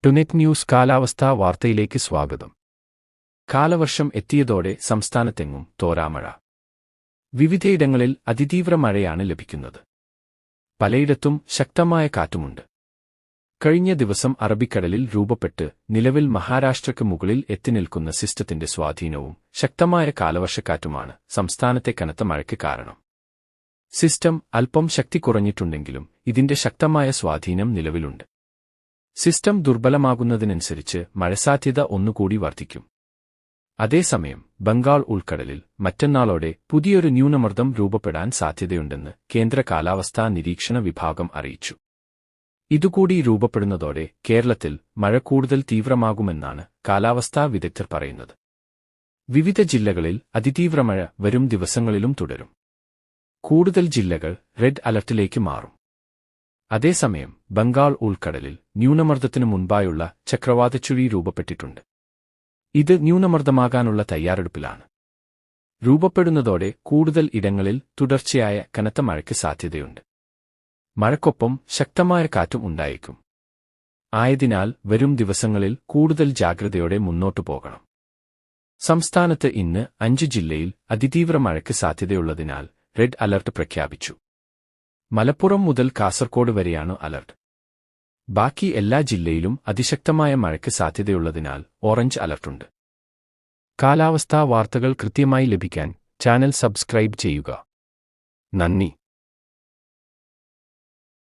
ടുനെറ്റ് news കാലാവസ്ഥാ വാർത്തയിലേക്ക് സ്വാഗതം. കാലവർഷം എത്തിയതോടെ സംസ്ഥാനത്തെങ്ങും തോരാമഴ. വിവിധയിടങ്ങളിൽ അതിതീവ്ര മഴയാണ് ലഭിക്കുന്നത്. പലയിടത്തും ശക്തമായ കാറ്റുമുണ്ട്. കഴിഞ്ഞ ദിവസം അറബിക്കടലിൽ രൂപപ്പെട്ട് നിലവിൽ മഹാരാഷ്ട്രയ്ക്ക് മുകളിൽ എത്തിനിൽക്കുന്ന സിസ്റ്റത്തിന്റെ സ്വാധീനവും ശക്തമായ കാലവർഷക്കാറ്റുമാണ് സംസ്ഥാനത്തെ കനത്ത മഴയ്ക്ക് കാരണം. സിസ്റ്റം അല്പം ശക്തി കുറഞ്ഞിട്ടുണ്ടെങ്കിലും ഇതിന്റെ ശക്തമായ സ്വാധീനം നിലവിലുണ്ട്. സിസ്റ്റം ദുർബലമാകുന്നതിനനുസരിച്ച് മഴസാധ്യത ഒന്നുകൂടി വർദ്ധിക്കും. അതേസമയം ബംഗാൾ ഉൾക്കടലിൽ മറ്റന്നാളോടെ പുതിയൊരു ന്യൂനമർദ്ദം രൂപപ്പെടാൻ സാധ്യതയുണ്ടെന്ന് കേന്ദ്ര കാലാവസ്ഥാ നിരീക്ഷണ വിഭാഗം അറിയിച്ചു. ഇതുകൂടി രൂപപ്പെടുന്നതോടെ കേരളത്തിൽ മഴ കൂടുതൽ തീവ്രമാകുമെന്നാണ് കാലാവസ്ഥാ വിദഗ്ധർ പറയുന്നത്. വിവിധ ജില്ലകളിൽ അതിതീവ്രമഴ വരും ദിവസങ്ങളിലും തുടരും. കൂടുതൽ ജില്ലകൾ റെഡ് അലർട്ടിലേക്ക് മാറും. അതേസമയം ബംഗാൾ ഉൾക്കടലിൽ ന്യൂനമർദ്ദത്തിനു മുൻപായുള്ള ചക്രവാതച്ചുഴി രൂപപ്പെട്ടിട്ടുണ്ട്. ഇത് ന്യൂനമർദ്ദമാകാനുള്ള തയ്യാറെടുപ്പിലാണ്. രൂപപ്പെടുന്നതോടെ കൂടുതൽ ഇടങ്ങളിൽ തുടർച്ചയായ കനത്ത മഴയ്ക്ക് സാധ്യതയുണ്ട്. മഴയ്ക്കൊപ്പം ശക്തമായ കാറ്റും ഉണ്ടായേക്കും. ആയതിനാൽ വരും ദിവസങ്ങളിൽ കൂടുതൽ ജാഗ്രതയോടെ മുന്നോട്ടു പോകണം. സംസ്ഥാനത്ത് ഇന്ന് 5 ജില്ലയിൽ അതിതീവ്ര മഴയ്ക്ക് സാധ്യതയുള്ളതിനാൽ റെഡ് അലർട്ട് പ്രഖ്യാപിച്ചു. മലപ്പുറം മുതൽ കാസർകോട് വരെയാണ് അലർട്ട്. ബാക്കി എല്ലാ ജില്ലയിലും അതിശക്തമായ മഴയ്ക്ക് സാധ്യതയുള്ളതിനാൽ ഓറഞ്ച് അലർട്ടുണ്ട്. കാലാവസ്ഥാ വാർത്തകൾ കൃത്യമായി ലഭിക്കാൻ ചാനൽ സബ്സ്ക്രൈബ് ചെയ്യുക. നന്ദി.